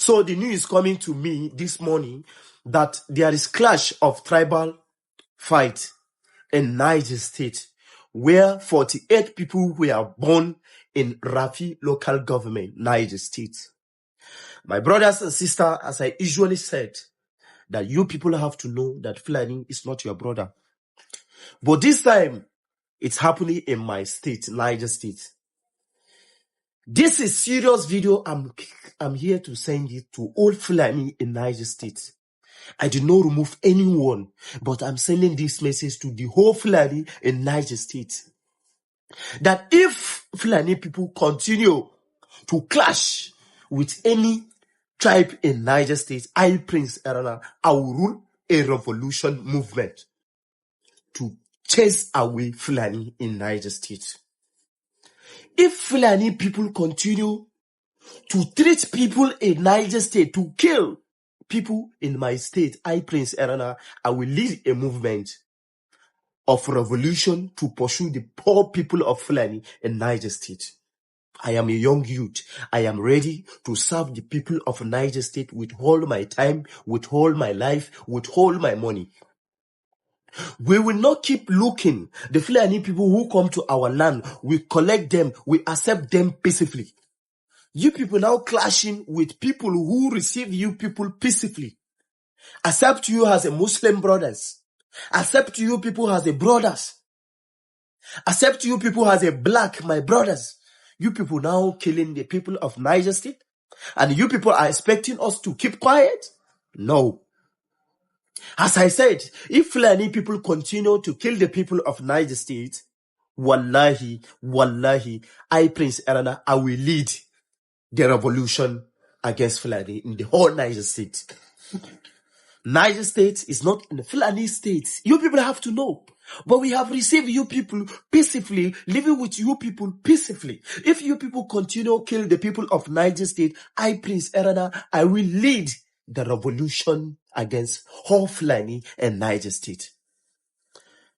So the news is coming to me this morning that there is clash of tribal fight in Niger State, where 48 people were born in Rafi local government, Niger State. My brothers and sisters, as I usually said, that you people have to know that Fulani is not your brother. But this time, it's happening in my state, Niger State. This is serious video. I'm here to send it to all Fulani in Niger State. I did not remove anyone, but I'm sending this message to the whole Fulani in Niger State. That if Fulani people continue to clash with any tribe in Niger State, I, Prince Erana, I will rule a revolution movement to chase away Fulani in Niger State. If Fulani people continue to treat people in Niger State, to kill people in my state, I, Prince Erana, I will lead a movement of revolution to pursue the poor people of Fulani in Niger State. I am a young youth. I am ready to serve the people of Niger State with all my time, with all my life, with all my money. We will not keep looking. The Fulani people who come to our land, we collect them, we accept them peacefully. You people now clashing with people who receive you people peacefully. Accept you as a Muslim brothers. Accept you people as a brothers. Accept you people as a black, my brothers. You people now killing the people of Niger State. And you people are expecting us to keep quiet? No. As I said, if Fulani people continue to kill the people of Niger State, wallahi, I, Prince Erana, I will lead the revolution against Fulani in the whole Niger State. Niger State is not in the Fulani state. You people have to know. But we have received you people peacefully, living with you people peacefully. If you people continue to kill the people of Niger State, I, Prince Erana, I will lead the revolution against all Fulani and Niger State.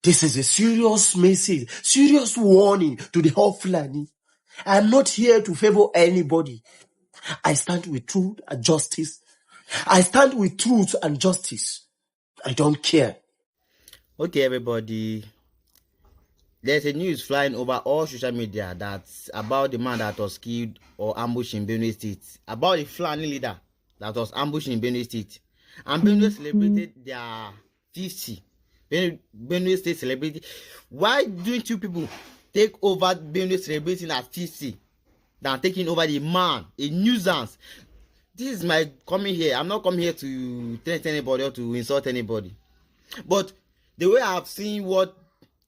This is a serious message, serious warning to the whole Fulani. I am not here to favor anybody. I stand with truth and justice. I stand with truth and justice. I don't care. Okay, everybody. There's a news flying over all social media that's about the man that was killed or ambushed in Benue State. About the Fulani leader that was ambushed in Benue State. And Benue celebrated their 50. Benue State celebrated. Why don't you people take over Benue celebrating at 50 than taking over the man, a nuisance? This is my coming here. I'm not coming here to test anybody or to insult anybody. But the way I've seen what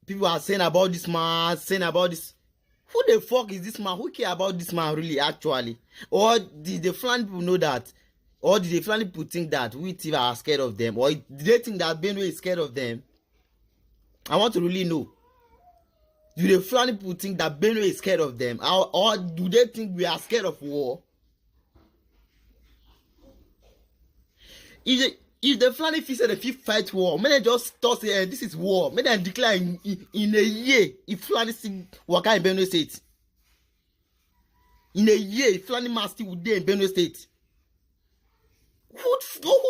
people are saying about this man, saying about this, who the fuck is this man? Who care about this man really, actually? Or did the Fulani people know that? Or did the Fulani people think that we TV are scared of them? Or did they think that Benue is scared of them? I want to really know. Do the Fulani people think that Benue is scared of them? Or do they think we are scared of war? If the Fulani feel say the fifth fight war, may they just start say this is war. May they declare in a year if Fulani still work in Benue State. In a year, if Fulani man still would there in Benue State. Who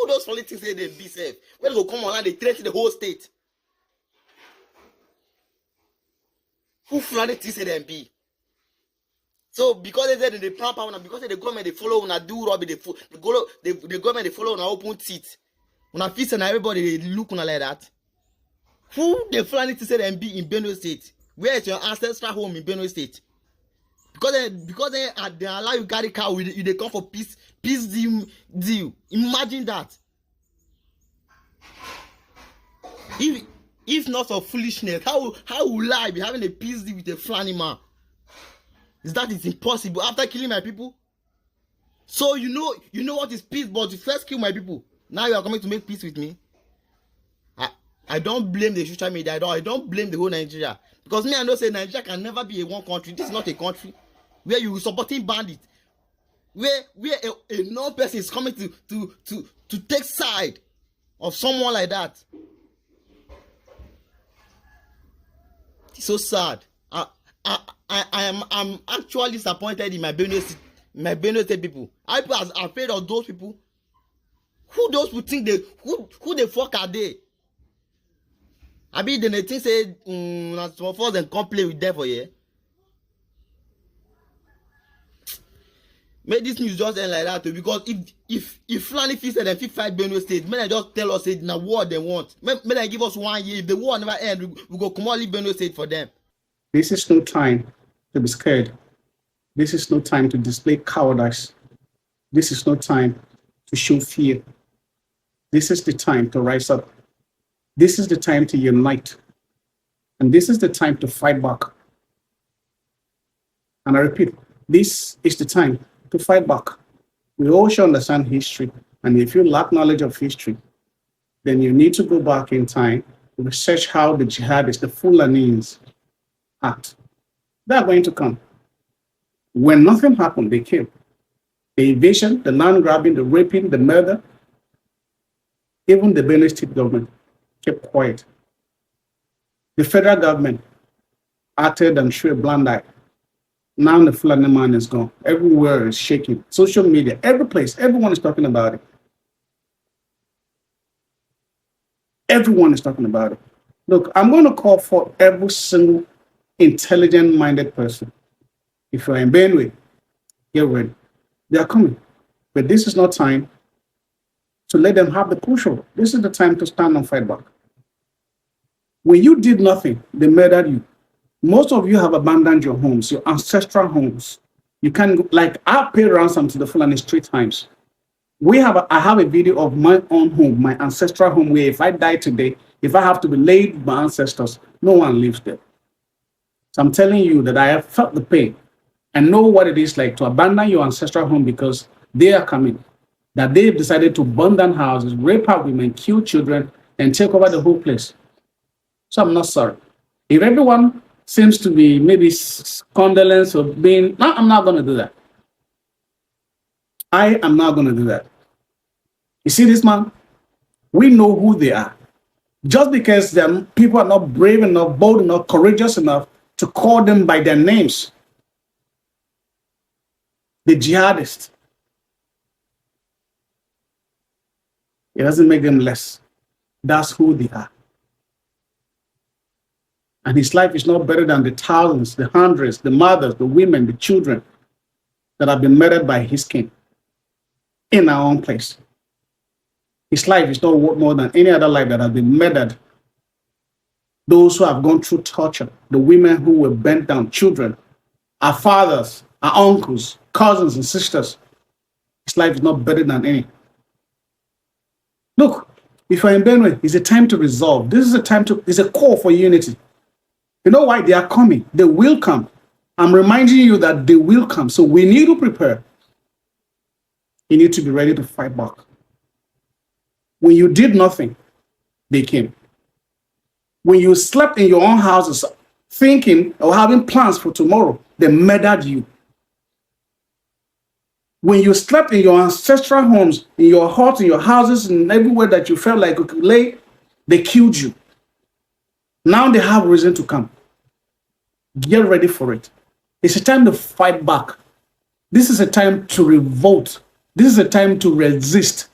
does Fulani think say they be safe? When they go come on and they threaten the whole state. Who Fulani think say they be? So because they said they plan power, because the government they follow una do rubbish, the government they follow una open seat. Una feel and everybody they look una like that. Who the Fulani to say them be in Benue State? Where is your ancestral home in Benue State? Because they allow you carry car with you, they come for peace deal. Imagine that. If not for foolishness, how will I be having a peace deal with a Fulani man? Is that it's impossible after killing my people? So you know what is peace, but you first kill my people. Now you are coming to make peace with me. I don't blame the social media. I don't blame the whole Nigeria. Because me, I know say Nigeria can never be a one country. This is not a country where you supporting bandits. Where a non-person is coming to take side of someone like that. It's so sad. I'm actually disappointed in my Benue my Benue State people. I people are afraid of those people. Who those who think they who the fuck are they? I mean, then they think say some of us and come play with them for you. Make this news just end like that too, because if Fulani fit say dem fit fight Benue State, make dem just tell us say na war dem want. Make dem give us 1 year. If the war never end, we go comot leave Benue State for them. This is no time to be scared. This is no time to display cowardice. This is no time to show fear. This is the time to rise up. This is the time to unite. And this is the time to fight back. And I repeat, this is the time to fight back. We all should understand history. And if you lack knowledge of history, then you need to go back in time to research how the jihadists, the Fulanis, act. They're going to come. When nothing happened, they came. The invasion, the land grabbing, the raping, the murder, even the Benue State government kept quiet. The federal government acted and showed a blind eye. Now the Fulani man is gone. Everywhere is shaking. Social media, every place, everyone is talking about it. Everyone is talking about it. Look, I'm going to call for every single intelligent-minded person. If you're in Benue, get ready. They are coming. But this is not time to let them have the crucial. This is the time to stand and fight back. When you did nothing, they murdered you. Most of you have abandoned your homes, your ancestral homes. You can, like, I paid ransom to the Fulani 3 times. I have a video of my own home, my ancestral home, where if I die today, if I have to be laid with my ancestors, no one lives there. So I'm telling you that I have felt the pain and know what it is like to abandon your ancestral home because they are coming. That they've decided to burn down houses, rape out women, kill children, and take over the whole place. So I'm not sorry. If everyone seems to be maybe condolence or being, no, I'm not going to do that. I am not going to do that. You see this man? We know who they are. Just because them people are not brave enough, bold enough, courageous enough to call them by their names. The jihadists. It doesn't make them less. That's who they are. And his life is not better than the thousands, the hundreds, the mothers, the women, the children that have been murdered by his king in our own place. His life is not worth more than any other life that has been murdered. Those who have gone through torture, the women who were bent down, children, our fathers, our uncles, cousins, and sisters. His life is not better than any. Look, if you're in Benue, it's a time to resolve. This is a time to, it's a call for unity. You know why? They are coming. They will come. I'm reminding you that they will come. So we need to prepare. You need to be ready to fight back. When you did nothing, they came. When you slept in your own houses, thinking or having plans for tomorrow, they murdered you. When you slept in your ancestral homes, in your huts, in your houses, and everywhere that you felt like you could lay, they killed you. Now they have reason to come. Get ready for it. It's a time to fight back. This is a time to revolt. This is a time to resist.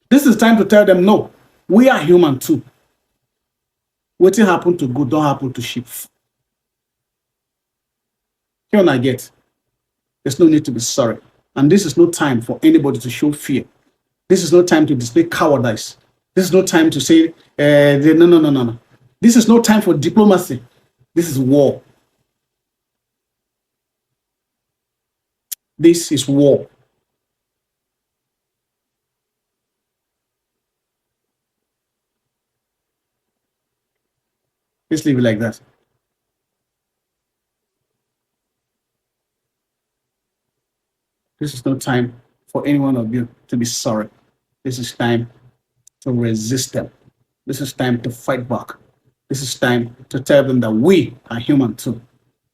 This is time to tell them, no, we are human too. What happened to good don't happen to sheep. Here I get. There's no need to be sorry. And this is no time for anybody to show fear. This is no time to display cowardice. This is no time to say, no. This is no time for diplomacy. This is war. This is war. Let's leave it like that. This is no time for any one of you to be sorry. This is time to resist them. This is time to fight back. This is time to tell them that we are human too.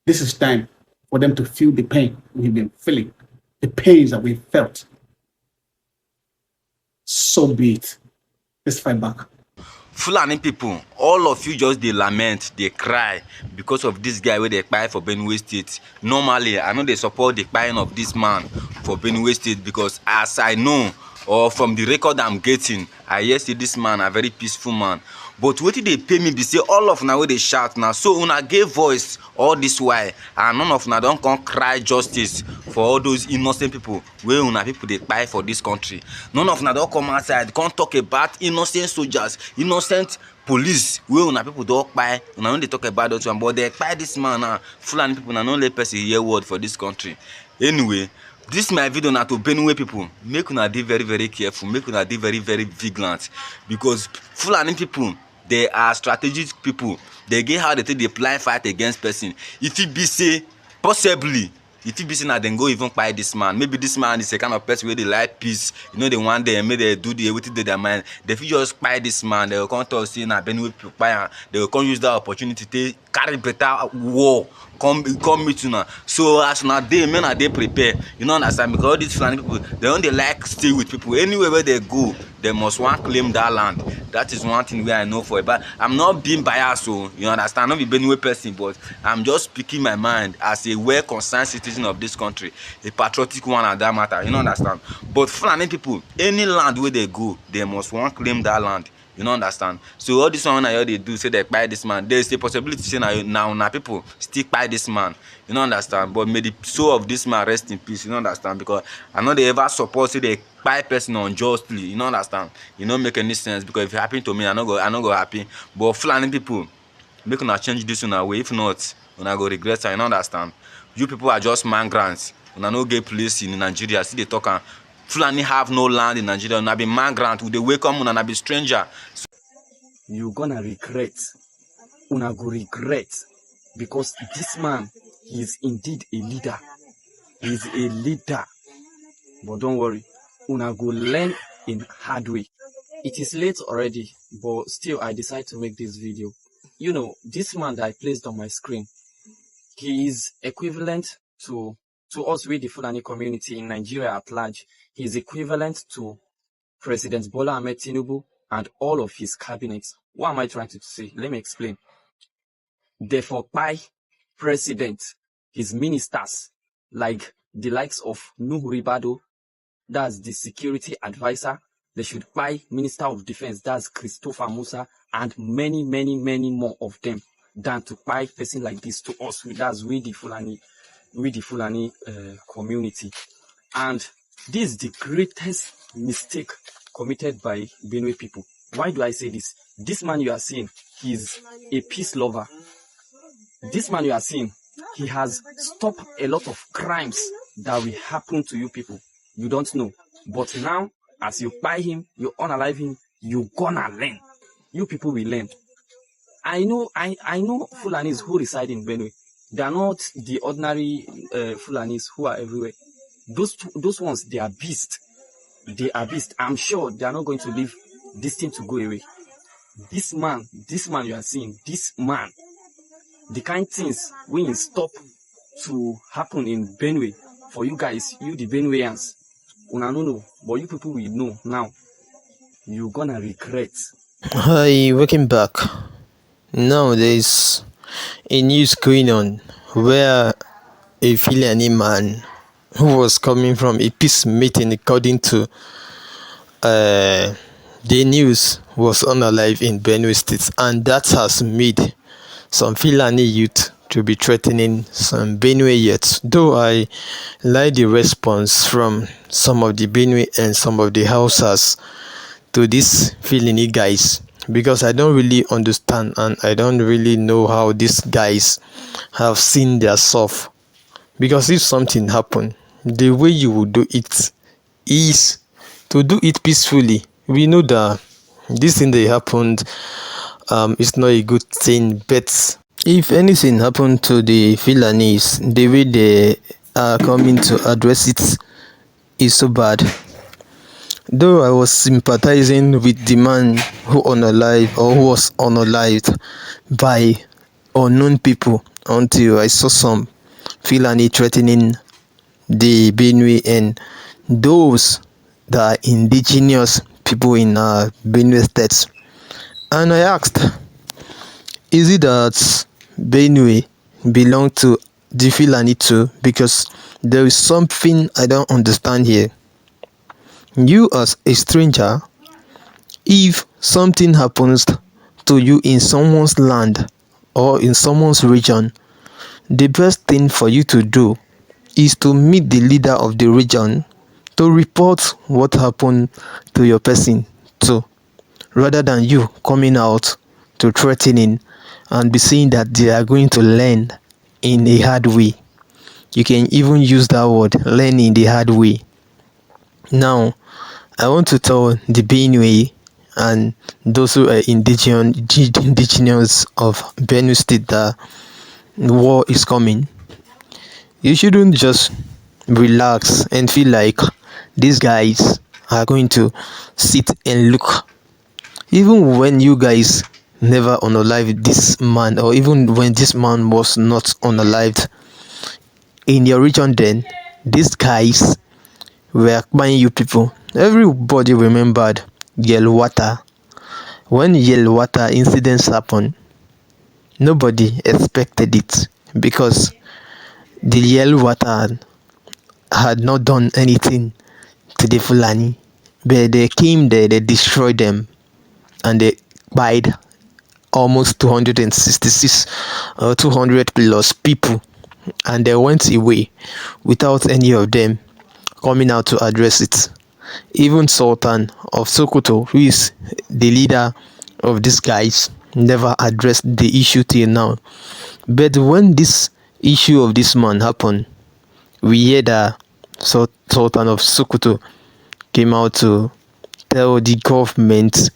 This is time for them to feel the pain we've been feeling, the pains that we felt. So be it. Let's fight back. Fulani people, all of you just dey lament, dey cry because of this guy wey dey kpai for Benue State. Normally, I no dey support the kpaing of this man for Benue State because as I know, or from the record I'm getting, I hear say this man a very peaceful man. But wetin dey pay me be say all of una wey dey shout na so una get voice all this while, and none of una don come cry justice for all those innocent people wey una people dey kpai for this country. None of una don come outside come talk about innocent soldiers, innocent police wey una people don kpai. Una no dey talk about that one, but dey kpai this man now. Fulani people na no let person hear word for this country. Anyway, this my video na to Benue people. Make una dey very very careful, make una dey very very vigilant, because Fulani people, they are strategic people. They get how they take the plan fight against person. If it be say possibly, if it be say na dem go even kpai this man, maybe this man is a kind of person wey dey like peace, you know, they want them, make they do the wetin dey their mind. They fit just kpai this man, they will come talk say na Benue people kpai am, they will come use that opportunity to carry better war come meet una. So as una dey, make una dey prepare, you know, understand, because all these Fulani people, they don't dey like stay with people. Anywhere where they go, they must want claim that land. That is one thing wey I know for it. But I'm not being biased, so you understand, not be Benue person, but I'm just speaking my mind as a well-concerned citizen of this country, a patriotic one at that matter, you know, understand. But Fulani people, any land where they go, they must want claim that land. You know, understand. So all this one I they do say they kpai this man. There is a possibility say now people still kpai this man. You know, understand. But may the soul of this man rest in peace. You know, understand. Because I know they ever support say they kpai person unjustly. You know, understand. You know, make any sense, because if it happen to me, I no go happy. But Fulani people, make una change this in a way. If not, una go regret. You know, understand. You people are just migrants. Una no get place in Nigeria. See they talk am. Fulani have no land in Nigeria. Una be migrant. They welcome una be stranger. So, you gonna regret. Una go regret, because this man is indeed a leader. He's a leader. But don't worry, una go learn in hard way. It is late already, but still I decide to make this video. You know, this man that I placed on my screen, he is equivalent to us with the Fulani community in Nigeria at large. He is equivalent to President Bola Ahmed Tinubu and all of his cabinets. What am I trying to say? Let me explain. Therefore, by president, his ministers, like the likes of Nuhu Ribado, that's the security advisor, they should buy Minister of Defense, that's Christopher Musa, and many, many, many more of them, than to buy person like this to us. That's with the Fulani community. And this is the greatest mistake committed by Benue people. Why do I say this? This man you are seeing, he is a peace lover. This man you are seeing, he has stopped a lot of crimes that will happen to you people. You don't know. But now, as you buy him, you unalive him, you gonna learn. You people will learn. I know Fulanis who reside in Benue. They are not the ordinary Fulanis who are everywhere. Those ones, they are beasts. They are beasts. I'm sure they are not going to leave this thing to go away. This man you are seeing, this man, the kind things when you stop to happen in Benue, for you guys, you the Benueans, una no know, but you people will know now. You gonna regret. Hi, welcome back. Now there's a news going on where a Fulani man who was coming from a peace meeting, according to the news, was unalive in Benue State, and that has made some Fulani youth to be threatening some Benue youths. Though I like the response from some of the Benue and some of the Hausas to these Fulani guys, because I don't really understand and I don't really know how these guys have seen their self. Because if something happen, the way you would do it is to do it peacefully. We know that this thing that happened is not a good thing, but if anything happened to the Fulanis, the way they are coming to address it is so bad. Though I was sympathizing with the man who unalived or who was unalived by unknown people, until I saw some Fulani threatening the Benue and those that are indigenous people in Benue State. And I asked, is it that Benue belong to the Fulani too? Because there is something I don't understand here. You as a stranger, if something happens to you in someone's land or in someone's region, the best thing for you to do is to meet the leader of the region to report what happened to your person too, rather than you coming out to threatening and be saying that they are going to learn in a hard way. You can even use that word, learn in the hard way. Now, I want to tell the Benue and those who are indigenous of Benue State that war is coming. You shouldn't just relax and feel like these guys are going to sit and look. Even when you guys never unalived this man, or even when this man was not unalived in your region, then these guys were buying you people. Everybody remembered Yelwata. When Yelwata incidents happened, nobody expected it because the Yelwata had not done anything to the Fulani, but they came there, they destroyed them, and they died almost 266 or 200 plus people, and they went away without any of them coming out to address it. Even Sultan of Sokoto, who is the leader of these guys, never addressed the issue till now. But when this issue of this man happened, we hear that Sultan of Sokoto came out to tell the government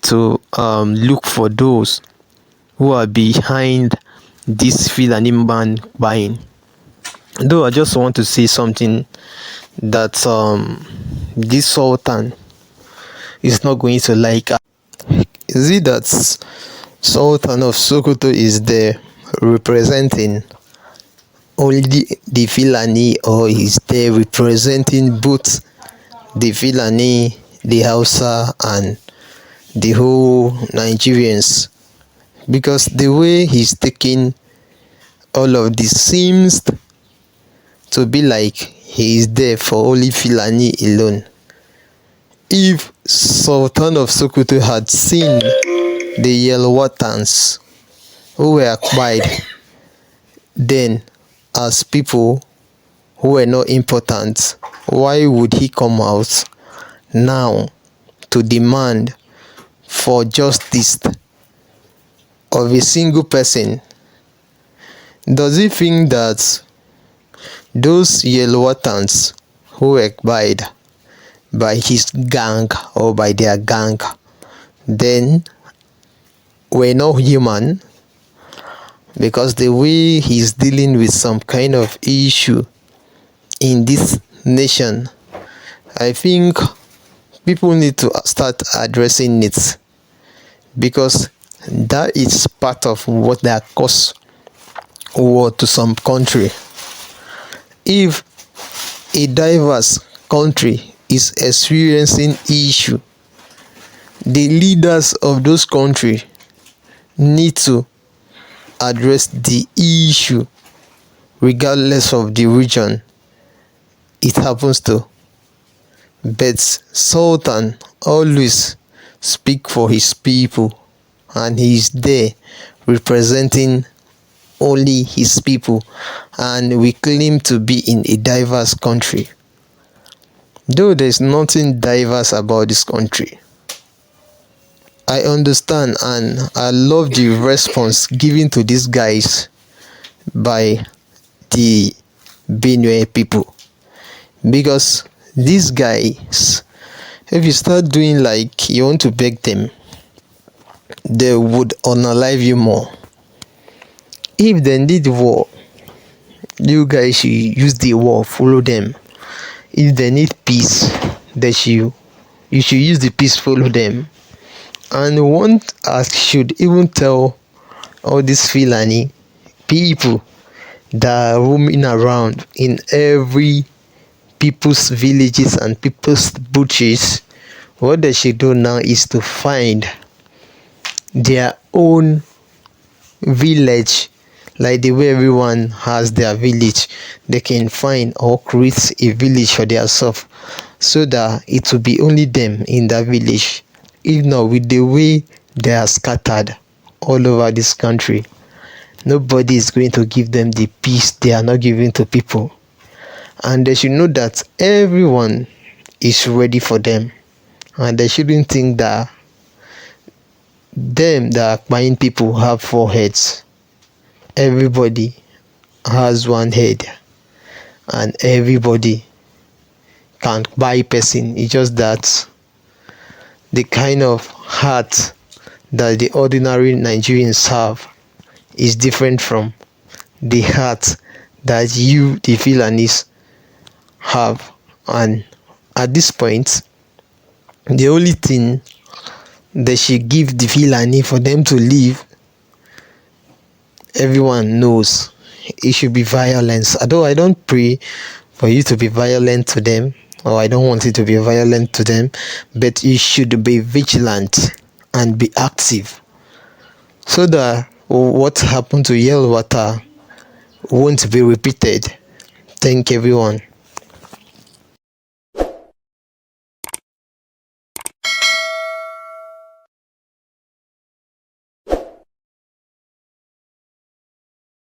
to look for those who are behind this Fulani man buying. Though I just want to say something that this Sultan is not going to like. Is it that Sultan of Sokoto is there representing only the Fulani, or is there representing both the Fulani, the Hausa, and the whole Nigerians? Because the way he's taking all of this seems to be like he is there for only Fulani alone. If Sultan of Sokoto had seen the Yelwatans who were acquired then as people who were not important, why would he come out now to demand for justice of a single person? Does he think that those Yelwatans who were acquired by his gang or by their gang then were not human? Because the way he's dealing with some kind of issue in this nation, I think people need to start addressing it, because that is part of what that cause war to some country. If a diverse country is experiencing issue, the leaders of those countries need to address the issue regardless of the region it happens to. But Sultan always speak for his people, and he is there representing only his people, and we claim to be in a diverse country. Though there is nothing diverse about this country, I understand and I love the response given to these guys by the Benue people, because these guys, if you start doing like you want to beg them, they would unalive you more. If they need war, you guys should use the war, follow them. If they need peace, you should use the peace, follow them. And one should even tell all these Fulani people that are roaming around in every people's villages and people's butches, what they should do now is to find their own village, like the way everyone has their village. They can find or create a village for themselves, so that it will be only them in that village. If not, with the way they are scattered all over this country, nobody is going to give them the peace they are not giving to people. And they should know that everyone is ready for them, and they shouldn't think that them that are buying people have four heads. Everybody has one head, and everybody can buy person. It's just that the kind of heart that the ordinary Nigerians have is different from the heart that you, the Fulanis, have. And at this point, the only thing they should give the Fulani for them to live, everyone knows it should be violence. Although I don't pray for you to be violent to them, or I don't want you to be violent to them, but you should be vigilant and be active, so that what happened to Yelwater won't be repeated. Thank everyone.